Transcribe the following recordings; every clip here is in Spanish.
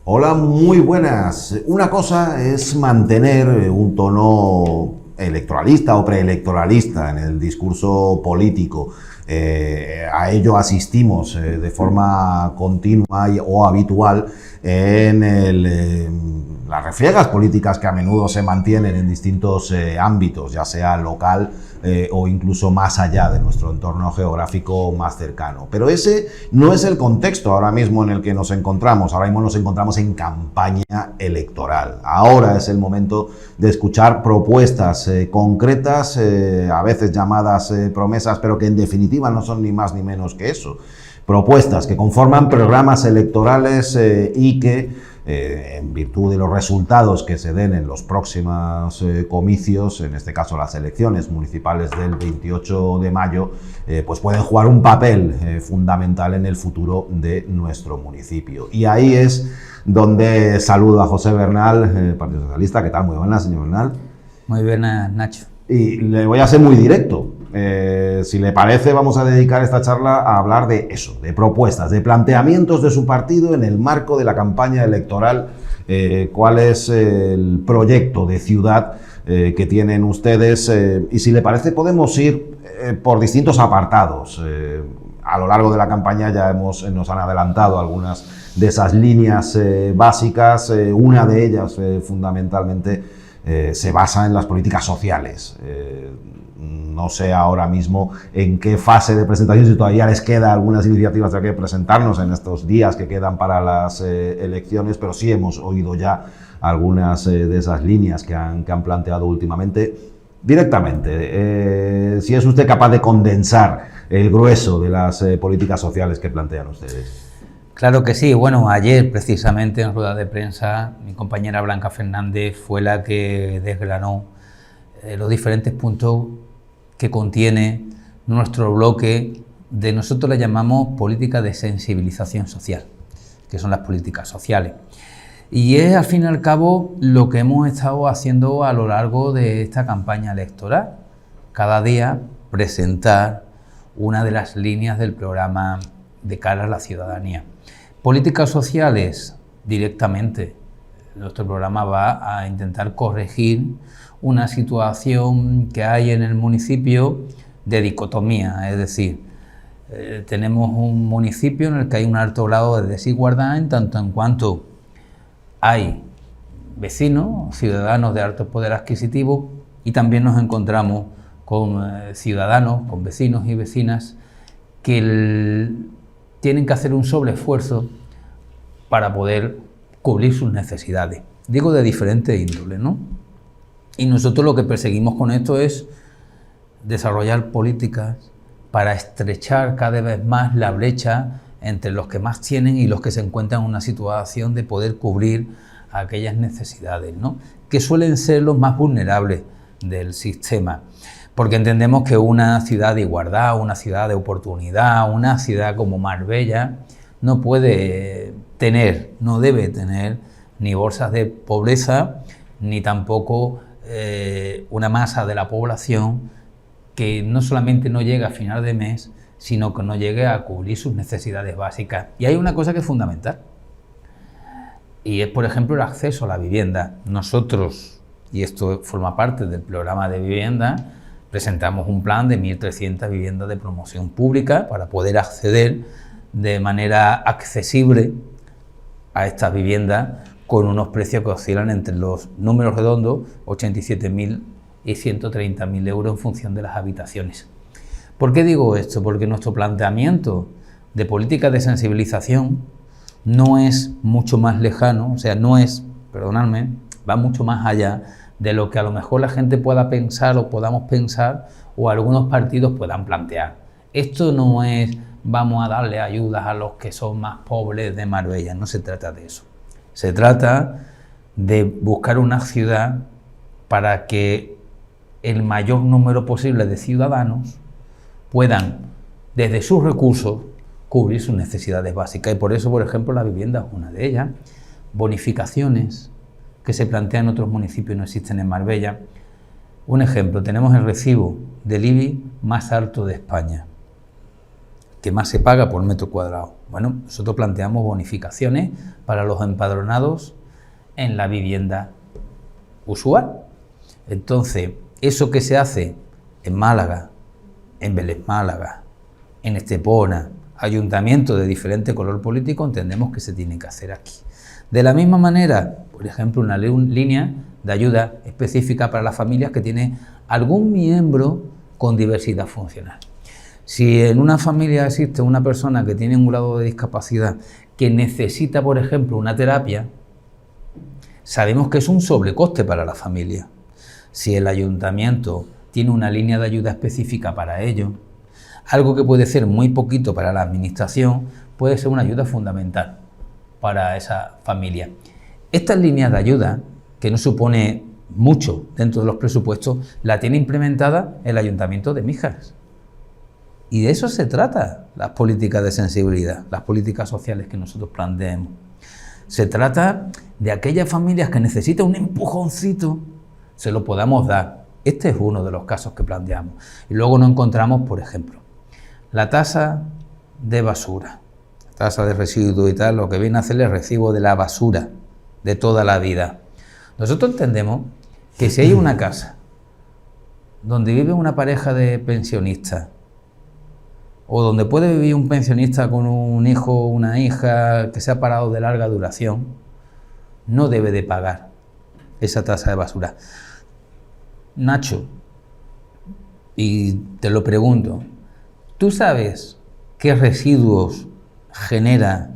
Hola, muy buenas. Una cosa es mantener un tono electoralista o preelectoralista en el discurso político. A ello asistimos de forma continua o habitual en las refriegas políticas que a menudo se mantienen en distintos ámbitos, ya sea local o incluso más allá de nuestro entorno geográfico más cercano. Pero ese no es el contexto ahora mismo en el que nos encontramos. Ahora mismo nos encontramos en campaña electoral. Ahora es el momento de escuchar propuestas concretas, a veces llamadas promesas, pero que en definitiva no son ni más ni menos que eso. Propuestas que conforman programas electorales y que en virtud de los resultados que se den en los próximos comicios, en este caso las elecciones municipales del 28 de mayo, pues pueden jugar un papel fundamental en el futuro de nuestro municipio. Y ahí es donde saludo a José Bernal, Partido Socialista. ¿Qué tal? Muy buenas, señor Bernal. Muy buenas, Nacho. Y le voy a ser muy directo. Si le parece, vamos a dedicar esta charla a hablar de eso, de propuestas, de planteamientos de su partido en el marco de la campaña electoral. ¿Cuál es el proyecto de ciudad que tienen ustedes? Y si le parece, podemos ir por distintos apartados. A lo largo de la campaña ya nos han adelantado algunas de esas líneas básicas. Una de ellas, fundamentalmente, se basa en las políticas sociales. No sé ahora mismo en qué fase de presentación, si todavía les queda algunas iniciativas que presentarnos en estos días que quedan para las elecciones, pero sí hemos oído ya algunas de esas líneas que han planteado últimamente. Directamente, si es usted capaz de condensar el grueso de las políticas sociales que plantean ustedes. Claro que sí. Bueno, ayer precisamente en rueda de prensa mi compañera Blanca Fernández fue la que desgranó los diferentes puntos que contiene nuestro bloque de, nosotros le llamamos política de sensibilización social, que son las políticas sociales. Y es al fin y al cabo lo que hemos estado haciendo a lo largo de esta campaña electoral. Cada día presentar una de las líneas del programa de cara a la ciudadanía. Políticas sociales, directamente. Nuestro programa va a intentar corregir una situación que hay en el municipio de dicotomía, es decir, tenemos un municipio en el que hay un alto grado de desigualdad en tanto en cuanto hay vecinos, ciudadanos de alto poder adquisitivo, y también nos encontramos con ciudadanos, con vecinos y vecinas que tienen que hacer un sobreesfuerzo para poder cubrir sus necesidades. Digo de diferentes índoles, ¿no? Y nosotros lo que perseguimos con esto es desarrollar políticas para estrechar cada vez más la brecha entre los que más tienen y los que se encuentran en una situación de poder cubrir aquellas necesidades, ¿no? Que suelen ser los más vulnerables del sistema. Porque entendemos que una ciudad de igualdad, una ciudad de oportunidad, una ciudad como Marbella no puede tener, no debe tener ni bolsas de pobreza, ni tampoco una masa de la población que no solamente no llegue a final de mes, sino que no llegue a cubrir sus necesidades básicas. Y hay una cosa que es fundamental, y es, por ejemplo, el acceso a la vivienda. Nosotros, y esto forma parte del programa de vivienda, presentamos un plan de 1.300 viviendas de promoción pública para poder acceder de manera accesible a estas viviendas con unos precios que oscilan entre los números redondos, 87.000 y 130.000 euros en función de las habitaciones. ¿Por qué digo esto? Porque nuestro planteamiento de política de sensibilización no es mucho más lejano, o sea, no es, perdonadme, va mucho más allá de lo que a lo mejor la gente pueda pensar o podamos pensar o algunos partidos puedan plantear. Esto no es vamos a darle ayudas a los que son más pobres de Marbella, no se trata de eso. Se trata de buscar una ciudad para que el mayor número posible de ciudadanos puedan, desde sus recursos, cubrir sus necesidades básicas. Y por eso, por ejemplo, la vivienda es una de ellas. Bonificaciones que se plantean en otros municipios y no existen en Marbella. Un ejemplo, tenemos el recibo del IBI más alto de España, que más se paga por metro cuadrado. Bueno, nosotros planteamos bonificaciones para los empadronados en la vivienda usual. Entonces, eso que se hace en Málaga, en Vélez Málaga, en Estepona, ayuntamientos de diferente color político, entendemos que se tiene que hacer aquí. De la misma manera, por ejemplo, una línea de ayuda específica para las familias que tienen algún miembro con diversidad funcional. Si en una familia existe una persona que tiene un grado de discapacidad que necesita, por ejemplo, una terapia, sabemos que es un sobrecoste para la familia. Si el ayuntamiento tiene una línea de ayuda específica para ello, algo que puede ser muy poquito para la administración, puede ser una ayuda fundamental para esa familia. Estas líneas de ayuda, que no supone mucho dentro de los presupuestos, la tiene implementada el Ayuntamiento de Míjares. Y de eso se trata las políticas de sensibilidad, las políticas sociales que nosotros planteemos. Se trata de aquellas familias que necesitan un empujoncito, se lo podamos dar. Este es uno de los casos que planteamos. Y luego nos encontramos, por ejemplo, la tasa de basura, tasa de residuos y tal, lo que viene a hacer el recibo de la basura de toda la vida. Nosotros entendemos que si hay una casa donde vive una pareja de pensionistas, o donde puede vivir un pensionista con un hijo o una hija que se ha parado de larga duración, no debe de pagar esa tasa de basura. Nacho, y te lo pregunto, ¿tú sabes qué residuos genera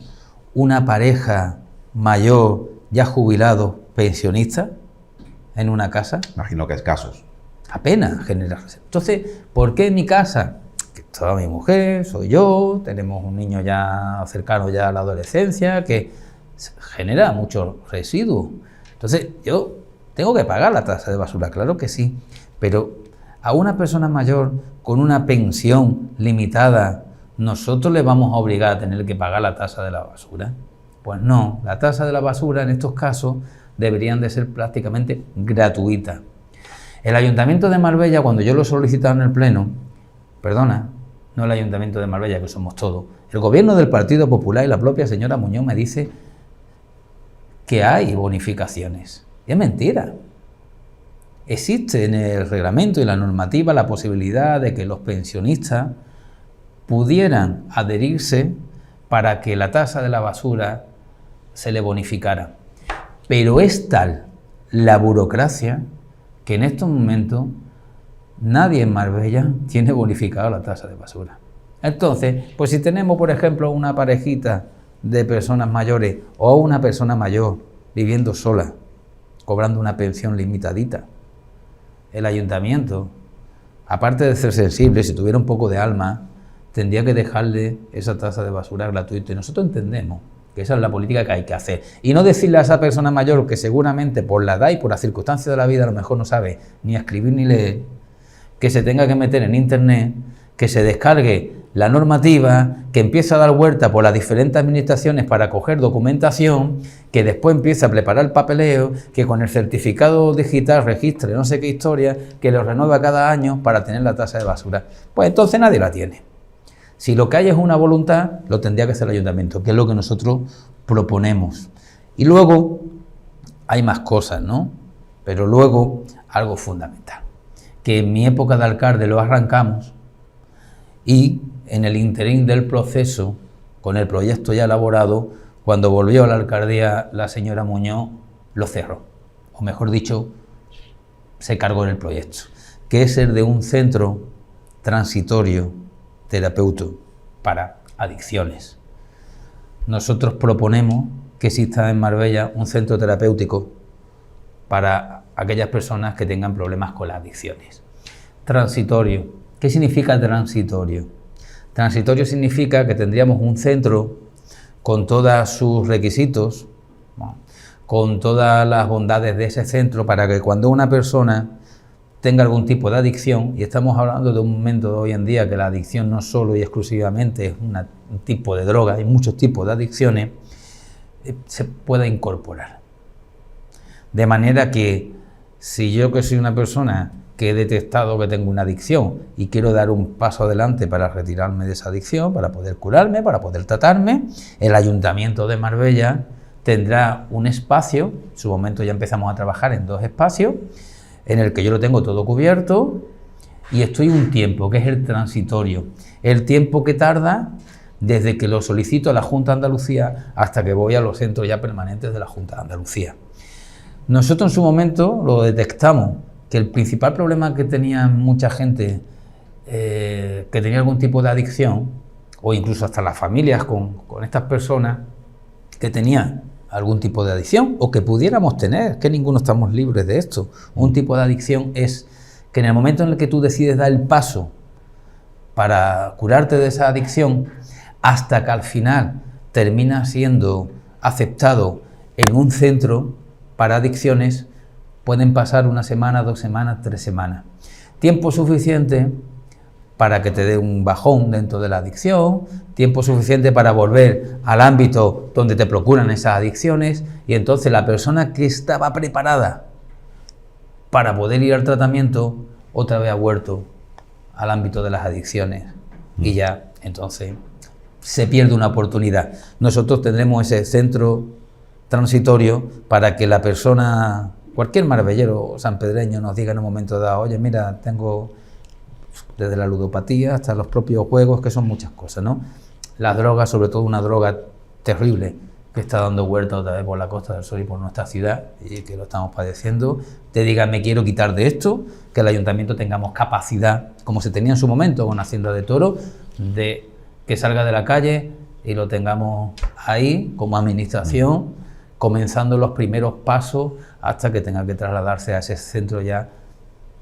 una pareja mayor, ya jubilado, pensionista, en una casa? Imagino que escasos. Apenas genera residuos. Entonces, ¿por qué en mi casa? Que toda mi mujer, soy yo, tenemos un niño ya cercano ya a la adolescencia, que genera muchos residuos. Entonces, yo tengo que pagar la tasa de basura, claro que sí, pero a una persona mayor con una pensión limitada, ¿nosotros le vamos a obligar a tener que pagar la tasa de la basura? Pues no, la tasa de la basura en estos casos deberían de ser prácticamente gratuitas. El Ayuntamiento de Marbella, cuando yo lo he solicitado en el Pleno, perdona, no el Ayuntamiento de Marbella, que somos todos, el gobierno del Partido Popular y la propia señora Muñoz me dice que hay bonificaciones. Y es mentira. Existe en el reglamento y la normativa la posibilidad de que los pensionistas pudieran adherirse para que la tasa de la basura se le bonificara. Pero es tal la burocracia que en estos momentos nadie en Marbella tiene bonificada la tasa de basura. Entonces, pues si tenemos, por ejemplo, una parejita de personas mayores o una persona mayor viviendo sola, cobrando una pensión limitadita, el ayuntamiento, aparte de ser sensible, si tuviera un poco de alma, tendría que dejarle esa tasa de basura gratuita. Y nosotros entendemos que esa es la política que hay que hacer. Y no decirle a esa persona mayor que seguramente por la edad y por las circunstancias de la vida a lo mejor no sabe ni escribir ni leer, que se tenga que meter en internet, que se descargue la normativa, que empiece a dar vuelta por las diferentes administraciones para coger documentación, que después empiece a preparar el papeleo, que con el certificado digital registre no sé qué historia, que lo renueva cada año para tener la tasa de basura. Pues entonces nadie la tiene. Si lo que hay es una voluntad, lo tendría que hacer el ayuntamiento, que es lo que nosotros proponemos. Y luego hay más cosas, ¿no? Pero luego algo fundamental, que en mi época de alcalde lo arrancamos y en el interín del proceso, con el proyecto ya elaborado, cuando volvió a la alcaldía la señora Muñoz, lo cerró. O mejor dicho, se cargó en el proyecto, que es el de un centro transitorio terapéutico para adicciones. Nosotros proponemos que exista en Marbella un centro terapéutico para aquellas personas que tengan problemas con las adicciones. Transitorio. ¿Qué significa transitorio? Transitorio significa que tendríamos un centro con todos sus requisitos, con todas las bondades de ese centro, para que cuando una persona tenga algún tipo de adicción, y estamos hablando de un momento de hoy en día que la adicción no solo y exclusivamente es un tipo de droga, hay muchos tipos de adicciones, se pueda incorporar. De manera que si yo, que soy una persona que he detectado que tengo una adicción y quiero dar un paso adelante para retirarme de esa adicción, para poder curarme, para poder tratarme, el Ayuntamiento de Marbella tendrá un espacio, en su momento ya empezamos a trabajar en 2 espacios, en el que yo lo tengo todo cubierto y estoy un tiempo, que es el transitorio, el tiempo que tarda desde que lo solicito a la Junta de Andalucía hasta que voy a los centros ya permanentes de la Junta de Andalucía. Nosotros en su momento lo detectamos, que el principal problema que tenía mucha gente que tenía algún tipo de adicción, o incluso hasta las familias con estas personas que tenían algún tipo de adicción, o que pudiéramos tener, que ninguno estamos libres de esto. Un tipo de adicción es que en el momento en el que tú decides dar el paso para curarte de esa adicción, hasta que al final termina siendo aceptado en un centro para adicciones, pueden pasar 1 semana, 2 semanas, 3 semanas. Tiempo suficiente para que te dé un bajón dentro de la adicción, tiempo suficiente para volver al ámbito donde te procuran esas adicciones, y entonces la persona que estaba preparada para poder ir al tratamiento, otra vez ha vuelto al ámbito de las adicciones y ya entonces se pierde una oportunidad. Nosotros tendremos ese centro transitorio para que la persona, cualquier marbellero sanpedreño, nos diga en un momento dado: oye, mira, tengo desde la ludopatía hasta los propios juegos, que son muchas cosas, ¿no? Las drogas, sobre todo una droga terrible que está dando vuelta otra vez por la Costa del Sol y por nuestra ciudad, y que lo estamos padeciendo, te diga: me quiero quitar de esto, que el ayuntamiento tengamos capacidad, como se tenía en su momento con Hacienda de Toro, de que salga de la calle y lo tengamos ahí como administración, comenzando los primeros pasos hasta que tenga que trasladarse a ese centro ya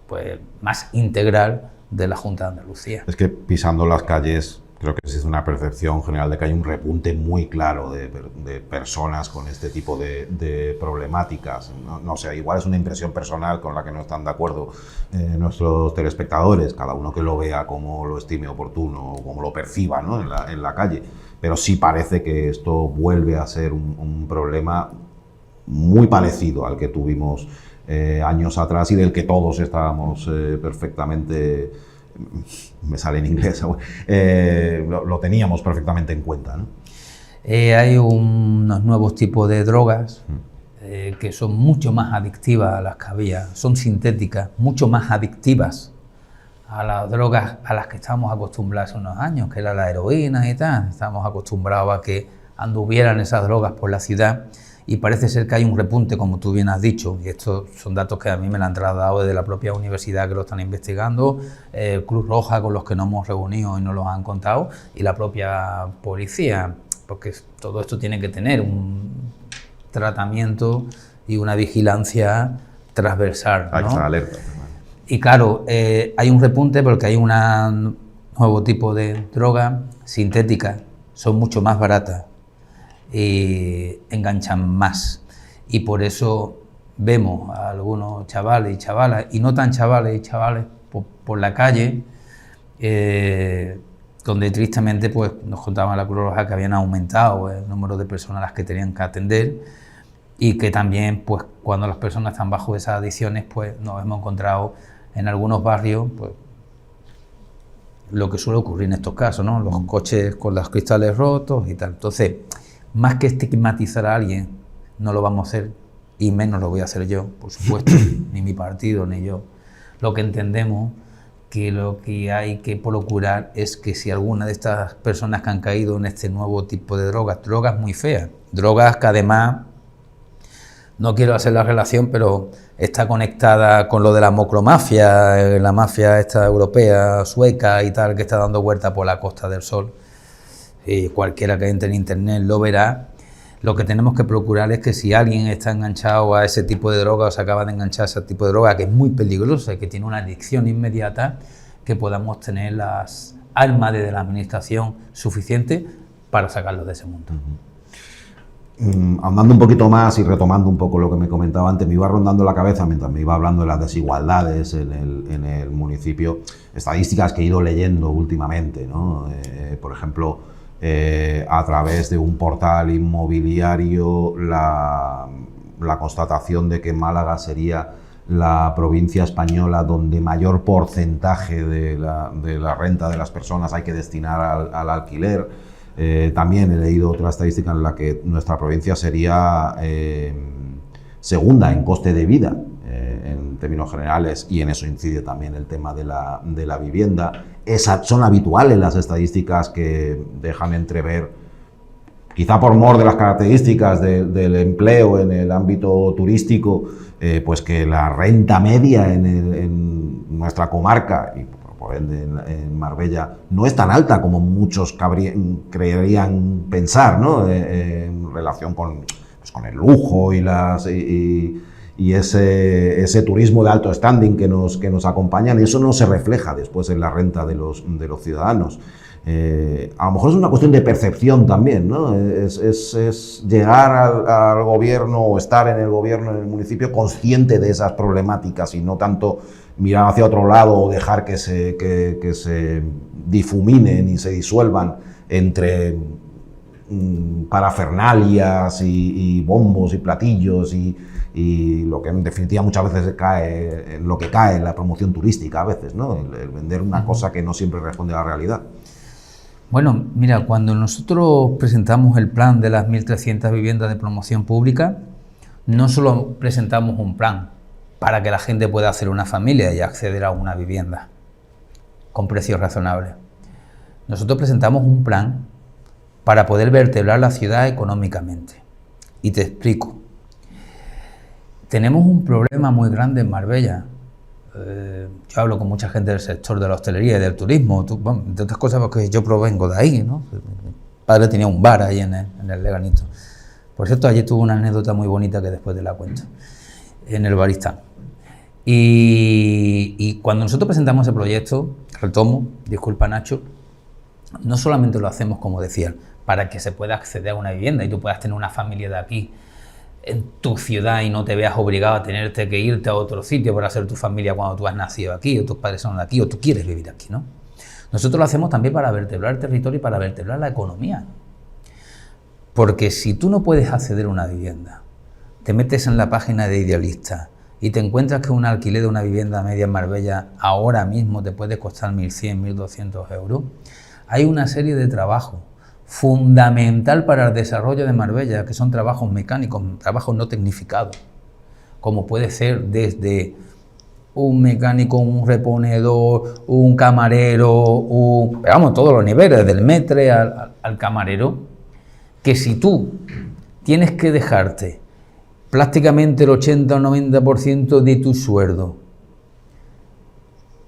pues más integral de la Junta de Andalucía. Es que pisando las calles creo que existe una percepción general de que hay un repunte muy claro de personas con este tipo de problemáticas. No sé, igual es una impresión personal con la que no están de acuerdo nuestros telespectadores, cada uno que lo vea como lo estime oportuno o como lo perciba, ¿no?, en la calle. Pero sí parece que esto vuelve a ser un problema muy parecido al que tuvimos años atrás y del que todos estábamos perfectamente, me sale en inglés, lo teníamos perfectamente en cuenta, ¿no? Hay unos nuevos tipos de drogas que son mucho más adictivas a las que había, son sintéticas, mucho más adictivas a las drogas a las que estábamos acostumbrados hace unos años, que era la heroína y tal. Estábamos acostumbrados a que anduvieran esas drogas por la ciudad, y parece ser que hay un repunte, como tú bien has dicho, y estos son datos que a mí me lo han trasladado desde la propia universidad, que lo están investigando, Cruz Roja, con los que nos hemos reunido y nos los han contado, y la propia policía, porque todo esto tiene que tener un tratamiento y una vigilancia transversal, ¿no? Hay que estar alerta. Y claro, hay un repunte porque hay un nuevo tipo de droga sintética, son mucho más baratas y enganchan más. Y por eso vemos a algunos chavales y chavalas, y no tan chavales y chavales, por la calle, donde tristemente pues, nos contaban la Cruz Roja que habían aumentado el número de personas a las que tenían que atender, y que también pues, cuando las personas están bajo esas adicciones, pues nos hemos encontrado en algunos barrios pues, lo que suele ocurrir en estos casos, ¿no? Los coches con los cristales rotos y tal. Entonces, más que estigmatizar a alguien, no lo vamos a hacer, y menos lo voy a hacer yo, por supuesto, ni mi partido, ni yo. Lo que entendemos que lo que hay que procurar es que si alguna de estas personas que han caído en este nuevo tipo de drogas, drogas muy feas, drogas que además, no quiero hacer la relación, pero está conectada con lo de la mocromafia, la mafia esta europea, sueca y tal, que está dando vuelta por la Costa del Sol. Cualquiera que entre en internet lo verá. Lo que tenemos que procurar es que si alguien está enganchado a ese tipo de droga o se acaba de enganchar a ese tipo de droga, que es muy peligrosa y que tiene una adicción inmediata, que podamos tener las armas desde la administración suficientes para sacarlos de ese mundo. Andando un poquito más y retomando un poco lo que me comentaba antes, me iba rondando la cabeza mientras me iba hablando de las desigualdades en el municipio, estadísticas que he ido leyendo últimamente, ¿no? Por ejemplo, a través de un portal inmobiliario, la constatación de que Málaga sería la provincia española donde mayor porcentaje de la renta de las personas hay que destinar al alquiler. También he leído otra estadística en la que nuestra provincia sería segunda en coste de vida, en términos generales, y en eso incide también el tema de la vivienda. Son habituales las estadísticas que dejan entrever, quizá por mor de las características del empleo en el ámbito turístico, pues que la renta media en nuestra comarca y por ende en Marbella no es tan alta como muchos creerían pensar, ¿no? En relación con el lujo y ese turismo de alto standing que nos acompañan. Eso no se refleja después en la renta de los ciudadanos. A lo mejor es una cuestión de percepción también, ¿no? Es llegar al gobierno o estar en el gobierno, en el municipio, consciente de esas problemáticas y no tanto mirar hacia otro lado o dejar que se difuminen y se disuelvan entre parafernalias y bombos y platillos y lo que en definitiva muchas veces cae en la promoción turística a veces, ¿no? El vender una cosa que no siempre responde a la realidad. Bueno, mira, cuando nosotros presentamos el plan de las 1.300 viviendas de promoción pública, no solo presentamos un plan para que la gente pueda hacer una familia y acceder a una vivienda con precios razonables. Nosotros presentamos un plan para poder vertebrar la ciudad económicamente. Y te explico. Tenemos un problema muy grande en Marbella. Yo hablo con mucha gente del sector de la hostelería y del turismo, entre otras cosas porque yo provengo de ahí, ¿no? Mi padre tenía un bar ahí en el Leganito. Por cierto, allí tuve una anécdota muy bonita que después te la cuento, en el Baristán. Y cuando nosotros presentamos ese proyecto, retomo, disculpa Nacho, no solamente lo hacemos, como decía, para que se pueda acceder a una vivienda y tú puedas tener una familia de aquí, en tu ciudad, y no te veas obligado a tenerte que irte a otro sitio para hacer tu familia cuando tú has nacido aquí, o tus padres son de aquí, o tú quieres vivir aquí, ¿no? Nosotros lo hacemos también para vertebrar el territorio y para vertebrar la economía. Porque si tú no puedes acceder a una vivienda, te metes en la página de Idealista y te encuentras que un alquiler de una vivienda media en Marbella ahora mismo te puede costar 1.100, 1.200 euros, hay una serie de trabajos fundamental para el desarrollo de Marbella, que son trabajos mecánicos, trabajos no tecnificados, como puede ser desde un mecánico, un reponedor, un camarero, vamos, todos los niveles, del maître al camarero, que si tú tienes que dejarte prácticamente el 80 o 90% de tu sueldo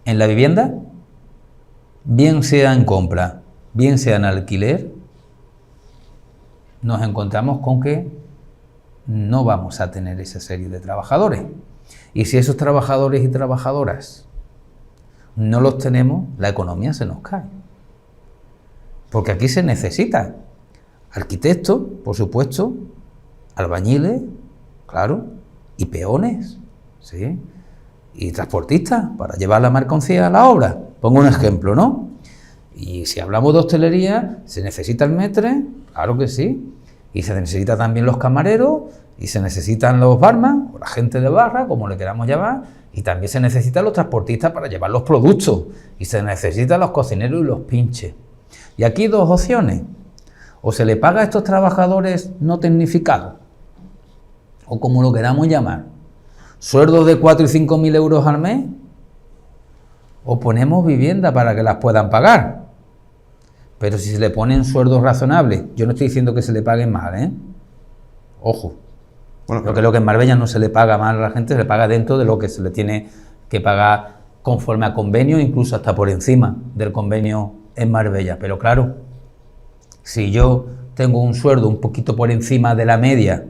en la vivienda, bien sea en compra, bien sea en alquiler, nos encontramos con que no vamos a tener esa serie de trabajadores. Y si esos trabajadores y trabajadoras no los tenemos, la economía se nos cae. Porque aquí se necesita arquitectos, por supuesto, albañiles, claro, y peones, ¿sí? Y transportistas para llevar la mercancía a la obra. Pongo un ejemplo, ¿no? Y si hablamos de hostelería, se necesita el maître, claro que sí, y se necesita también los camareros, y se necesitan los barman, o la gente de barra, como le queramos llamar, y también se necesitan los transportistas para llevar los productos, y se necesitan los cocineros y los pinches. Y aquí dos opciones: o se le paga a estos trabajadores no tecnificados, o como lo queramos llamar, sueldos de 4 y 5 mil euros al mes, o ponemos vivienda para que las puedan pagar. Pero si se le ponen sueldos razonables, yo no estoy diciendo que se le paguen mal, ¿eh? Ojo. Bueno, yo creo que en Marbella no se le paga mal a la gente, se le paga dentro de lo que se le tiene que pagar conforme a convenio, incluso hasta por encima del convenio en Marbella. Pero claro, si yo tengo un sueldo un poquito por encima de la media,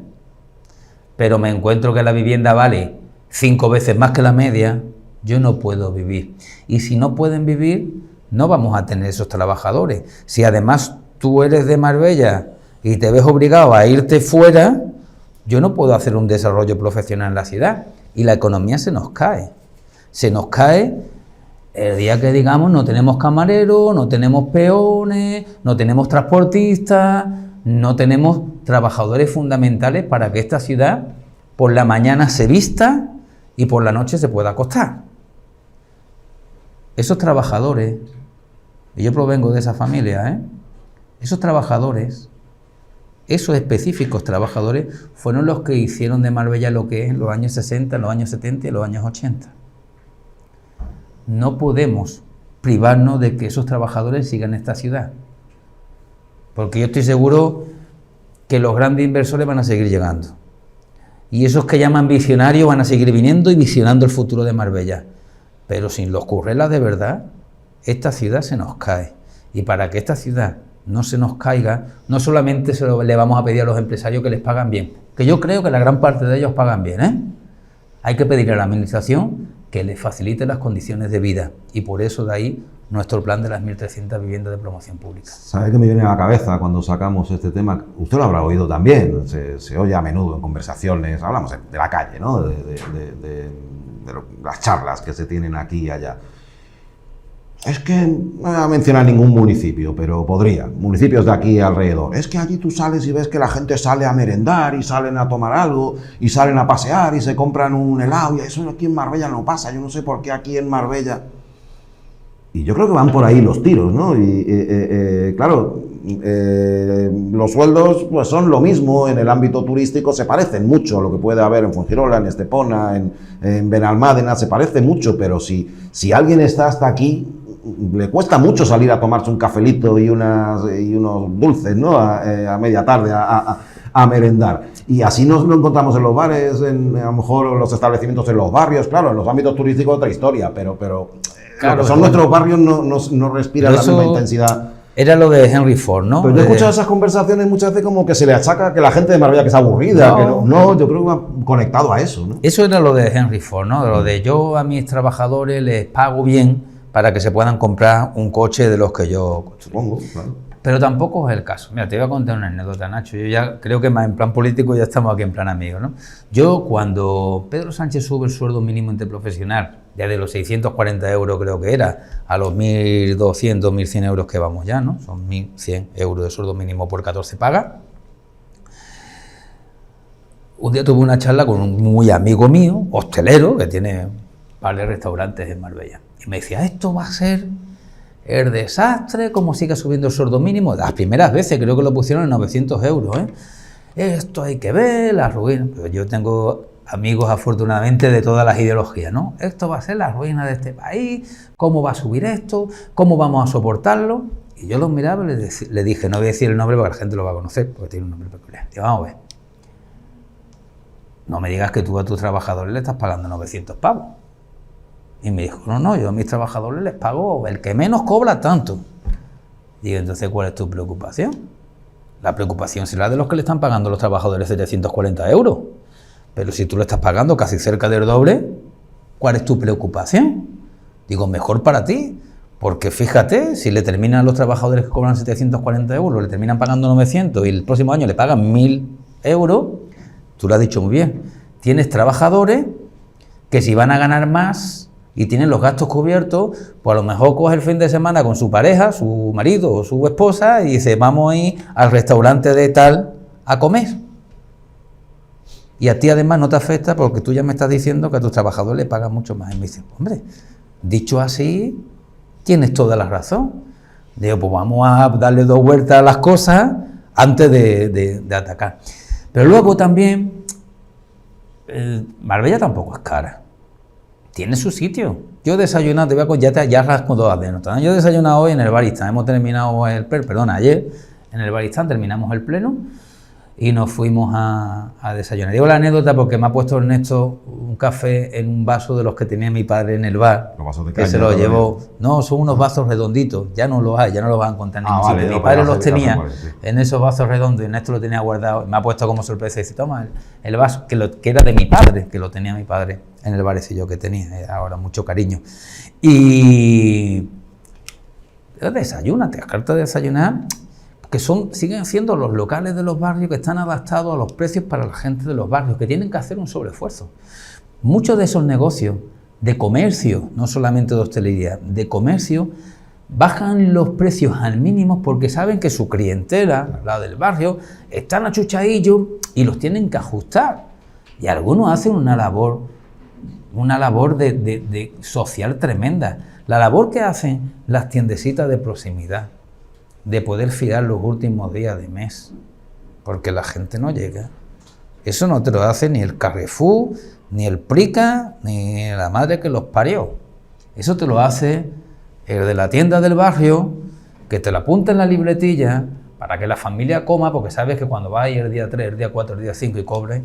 pero me encuentro que la vivienda vale 5 veces más que la media, yo no puedo vivir. Y si no pueden vivir, no vamos a tener esos trabajadores. Si además tú eres de Marbella y te ves obligado a irte fuera, yo no puedo hacer un desarrollo profesional en la ciudad y la economía se nos cae. Se nos cae el día que digamos no tenemos camareros, no tenemos peones, no tenemos transportistas, no tenemos trabajadores fundamentales para que esta ciudad por la mañana se vista y por la noche se pueda acostar. Esos trabajadores, y yo provengo de esa familia, esos trabajadores, esos específicos trabajadores, fueron los que hicieron de Marbella lo que es en los años 60, en los años 70 y en los años 80. No podemos privarnos de que esos trabajadores sigan esta ciudad, porque yo estoy seguro que los grandes inversores van a seguir llegando, y esos que llaman visionarios van a seguir viniendo y visionando el futuro de Marbella, pero sin los currelas de verdad, esta ciudad se nos cae, y para que esta ciudad no se nos caiga, no solamente le vamos a pedir a los empresarios que les pagan bien, que yo creo que la gran parte de ellos pagan bien, hay que pedirle a la administración que les facilite las condiciones de vida, y por eso de ahí nuestro plan de las 1.300 viviendas de promoción pública. ¿Sabe qué me viene a la cabeza cuando sacamos este tema? Usted lo habrá oído también, se oye a menudo en conversaciones, hablamos de la calle, ¿no? de las charlas que se tienen aquí y allá. Es que no voy a mencionar ningún municipio, pero podría, municipios de aquí alrededor. Es que allí tú sales y ves que la gente sale a merendar y salen a tomar algo y salen a pasear y se compran un helado, y eso aquí en Marbella no pasa, yo no sé por qué aquí en Marbella. Y yo creo que van por ahí los tiros, ¿no? Y claro, los sueldos pues son lo mismo en el ámbito turístico, se parecen mucho a lo que puede haber en Fuengirola, en Estepona, en Benalmádena, se parece mucho, pero si alguien está hasta aquí, le cuesta mucho salir a tomarse un cafelito y unos dulces, ¿no? A media tarde a merendar. Y así nos lo encontramos en los bares, a lo mejor los establecimientos en los barrios, claro, en los ámbitos turísticos otra historia, pero claro, lo que son nuestros barrios no respiran la misma intensidad. Era lo de Henry Ford, ¿no? Pero yo he escuchado esas conversaciones muchas veces como que se le achaca que la gente de Marbella que es aburrida, no, yo creo que va conectado a eso, ¿no? Eso era lo de Henry Ford, ¿no? De lo de yo a mis trabajadores les pago bien para que se puedan comprar un coche de los que yo construyo. Supongo, claro. Pero tampoco es el caso. Mira, te voy a contar una anécdota, Nacho. Yo ya creo que más en plan político ya estamos aquí en plan amigos, ¿no? Yo, cuando Pedro Sánchez sube el sueldo mínimo interprofesional, ya de los 640 euros creo que era, a los 1.200, 1.100 euros que vamos ya, ¿no? Son 1.100 euros de sueldo mínimo por 14 pagas. Un día tuve una charla con un muy amigo mío, hostelero, que tiene un par de restaurantes en Marbella. Y me decía, esto va a ser el desastre, como siga subiendo el sueldo mínimo. Las primeras veces creo que lo pusieron en 900 euros, Esto hay que ver, la ruina. Pero yo tengo amigos afortunadamente de todas las ideologías, ¿no? Esto va a ser la ruina de este país, ¿cómo va a subir esto? ¿Cómo vamos a soportarlo? Y yo los miraba y le dije, no voy a decir el nombre porque la gente lo va a conocer, porque tiene un nombre peculiar. Digo, vamos a ver. No me digas que tú a tus trabajadores le estás pagando 900 pavos. Y me dijo, no, yo a mis trabajadores les pago el que menos cobra tanto. Digo, entonces, ¿cuál es tu preocupación? La preocupación será de los que le están pagando los trabajadores 740 euros. Pero si tú le estás pagando casi cerca del doble, ¿cuál es tu preocupación? Digo, mejor para ti, porque fíjate, si le terminan a los trabajadores que cobran 740 euros, le terminan pagando 900 y el próximo año le pagan 1.000 euros, tú lo has dicho muy bien, tienes trabajadores que si van a ganar más y tienen los gastos cubiertos, pues a lo mejor coge el fin de semana con su pareja, su marido o su esposa y dice, vamos a ir al restaurante de tal a comer. Y a ti además no te afecta porque tú ya me estás diciendo que a tus trabajadores le pagan mucho más. Y me dicen, hombre, dicho así, tienes toda la razón. Digo, pues vamos a darle dos vueltas a las cosas antes de atacar. Pero luego también, Marbella tampoco es cara. Tiene su sitio. Yo he desayunado, ya rasco todas las notas. Yo he desayunado hoy en el Baristán. Hemos terminado ayer en el Baristán terminamos el pleno y nos fuimos a desayunar. Digo la anécdota porque me ha puesto Ernesto un café en un vaso de los que tenía mi padre en el bar. Los vasos de que caña, se los todavía. llevó. No, son unos vasos redonditos. Ya no los hay, ya no los van a encontrar en ningún sitio. Vale, Mi padre los sí. tenía en esos vasos redondos y Ernesto lo tenía guardado. Me ha puesto como sorpresa y dice, toma, el vaso que era de mi padre, que lo tenía mi padre en el barecillo que tenía. Ahora mucho cariño. Y desayúnate, carta de desayunar, que siguen siendo los locales de los barrios que están adaptados a los precios para la gente de los barrios, que tienen que hacer un sobreesfuerzo. Muchos de esos negocios de comercio, no solamente de hostelería, de comercio, bajan los precios al mínimo porque saben que su clientela, la del barrio, están achuchadillos y los tienen que ajustar. Y algunos hacen una labor una labor de social tremenda. La labor que hacen las tiendecitas de proximidad, de poder fiar los últimos días de mes, porque la gente no llega. Eso no te lo hace ni el Carrefour, ni el Prica, ni la madre que los parió. Eso te lo hace el de la tienda del barrio, que te lo apunta en la libretilla para que la familia coma, porque sabes que cuando va a ir el día 3, el día 4, el día 5 y cobre,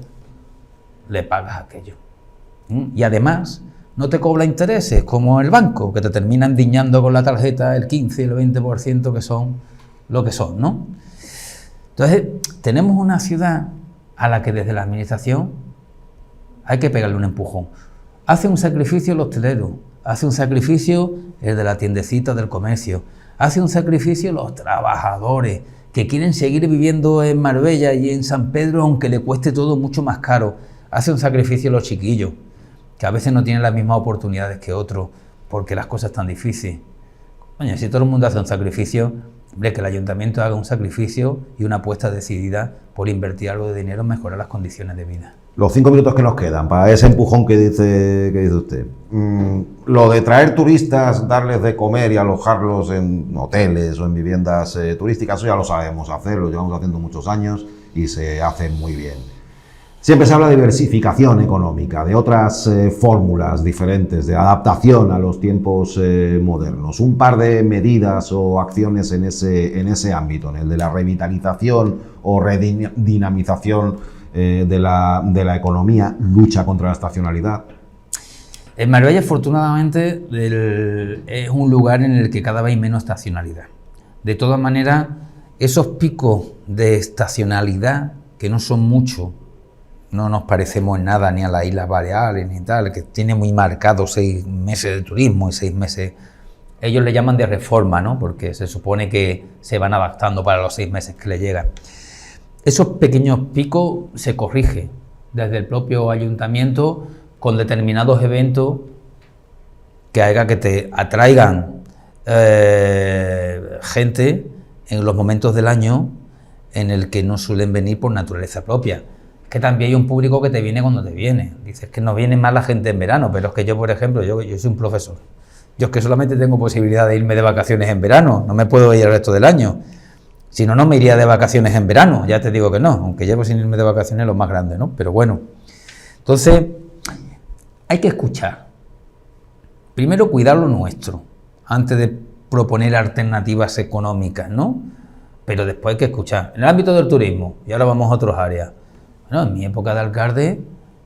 le pagas aquello. Y además no te cobra intereses como el banco, que te terminan diñando con la tarjeta el 15 y el 20% que son lo que son, ¿no? Entonces, tenemos una ciudad a la que desde la administración hay que pegarle un empujón. Hace un sacrificio el hostelero, hace un sacrificio el de la tiendecita del comercio, hace un sacrificio los trabajadores que quieren seguir viviendo en Marbella y en San Pedro aunque le cueste todo mucho más caro, hace un sacrificio los chiquillos, que a veces no tienen las mismas oportunidades que otros porque las cosas están difíciles. Coño, si todo el mundo hace un sacrificio, hombre, que el ayuntamiento haga un sacrificio y una apuesta decidida por invertir algo de dinero en mejorar las condiciones de vida. Los 5 minutos que nos quedan para ese empujón que dice usted. Lo de traer turistas, darles de comer y alojarlos en hoteles o en viviendas turísticas, eso ya lo sabemos hacer, lo llevamos haciendo muchos años y se hace muy bien. Siempre se habla de diversificación económica, de otras fórmulas diferentes, de adaptación a los tiempos modernos. Un par de medidas o acciones en ese ámbito, en el de la revitalización o redinamización de la economía, lucha contra la estacionalidad. En Marbella, afortunadamente, es un lugar en el que cada vez hay menos estacionalidad. De todas maneras, esos picos de estacionalidad, que no son muchos, no nos parecemos en nada ni a las Islas Baleares ni tal, que tiene muy marcado 6 meses de turismo y 6 meses, ellos le llaman de reforma, ¿no? Porque se supone que se van adaptando para los 6 meses que le llegan. Esos pequeños picos se corrigen desde el propio ayuntamiento con determinados eventos que haga que te atraigan gente en los momentos del año en el que no suelen venir por naturaleza propia. Que también hay un público que te viene cuando te viene. Dices que no viene más la gente en verano, pero es que yo, por ejemplo, yo soy un profesor. Yo es que solamente tengo posibilidad de irme de vacaciones en verano, no me puedo ir el resto del año. Si no, no me iría de vacaciones en verano, ya te digo que no, aunque llevo sin irme de vacaciones lo más grande, ¿no? Pero bueno, entonces hay que escuchar. Primero cuidar lo nuestro, antes de proponer alternativas económicas, ¿no? Pero después hay que escuchar. En el ámbito del turismo, y ahora vamos a otras áreas. Bueno, en mi época de alcalde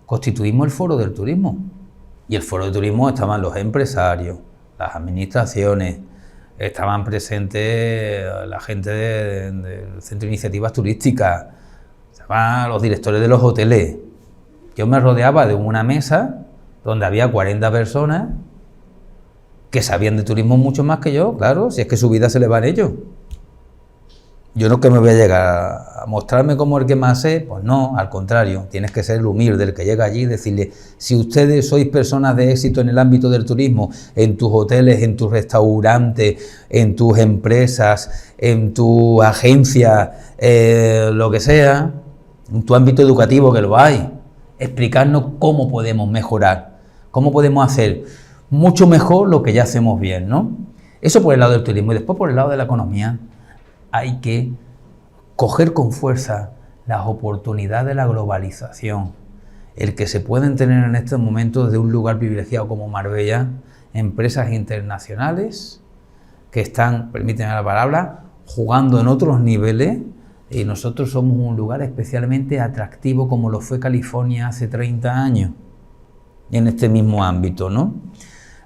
constituimos el foro del turismo. Y el foro del turismo estaban los empresarios, las administraciones, estaban presentes la gente del Centro de Iniciativas Turísticas, estaban los directores de los hoteles. Yo me rodeaba de una mesa donde había 40 personas que sabían de turismo mucho más que yo, claro, si es que su vida se le va en ellos. Yo no que me voy a llegar a mostrarme como el que más sé, pues no, al contrario, tienes que ser el humilde, el que llega allí y decirle, si ustedes sois personas de éxito en el ámbito del turismo, en tus hoteles, en tus restaurantes, en tus empresas, en tu agencia, lo que sea, en tu ámbito educativo que lo hay, explicarnos cómo podemos mejorar, cómo podemos hacer mucho mejor lo que ya hacemos bien, ¿no? Eso por el lado del turismo y después por el lado de la economía. Hay que coger con fuerza las oportunidades de la globalización, el que se pueden tener en estos momentos de un lugar privilegiado como Marbella, empresas internacionales que están, permíteme la palabra, jugando en otros niveles y nosotros somos un lugar especialmente atractivo como lo fue California hace 30 años en este mismo ámbito, ¿no?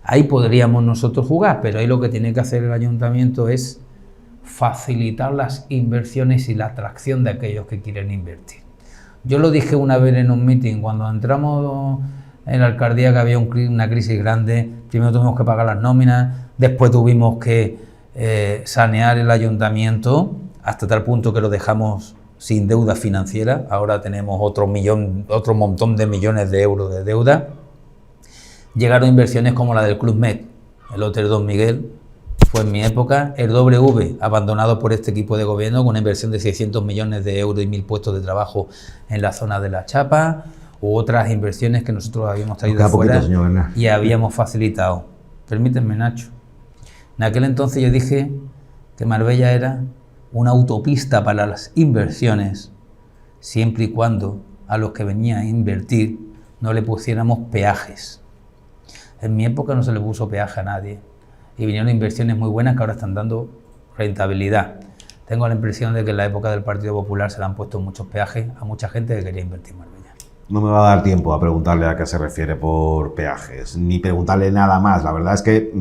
Ahí podríamos nosotros jugar, pero ahí lo que tiene que hacer el ayuntamiento es facilitar las inversiones y la atracción de aquellos que quieren invertir. Yo lo dije una vez en un meeting, cuando entramos en la alcaldía que había una crisis grande, primero tuvimos que pagar las nóminas, después tuvimos que sanear el ayuntamiento hasta tal punto que lo dejamos sin deuda financiera, ahora tenemos otro montón de millones de euros de deuda. Llegaron inversiones como la del Club Med, el Hotel Don Miguel, fue en mi época, el W, abandonado por este equipo de gobierno con una inversión de 600 millones de euros y 1.000 puestos de trabajo en la zona de La Chapa, u otras inversiones que nosotros habíamos traído Queda de fuera poquito, señor Bernal. y habíamos facilitado. Permítanme, Nacho. En aquel entonces yo dije que Marbella era una autopista para las inversiones, siempre y cuando a los que venían a invertir no le pusiéramos peajes. En mi época no se le puso peaje a nadie y vinieron inversiones muy buenas que ahora están dando rentabilidad. Tengo la impresión de que en la época del Partido Popular se le han puesto muchos peajes a mucha gente que quería invertir en Marbella. No me va a dar tiempo a preguntarle a qué se refiere por peajes, ni preguntarle nada más. La verdad es que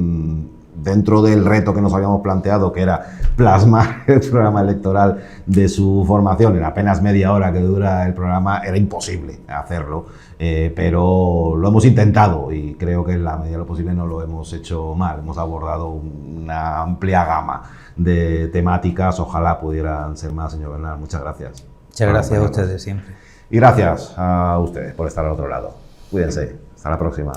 dentro del reto que nos habíamos planteado, que era plasmar el programa electoral de su formación en apenas media hora que dura el programa, era imposible hacerlo, pero lo hemos intentado y creo que en la medida de lo posible no lo hemos hecho mal. Hemos abordado una amplia gama de temáticas, ojalá pudieran ser más, señor Bernal. Muchas gracias. Muchas gracias a ustedes siempre. Y gracias a ustedes por estar al otro lado. Cuídense. Hasta la próxima.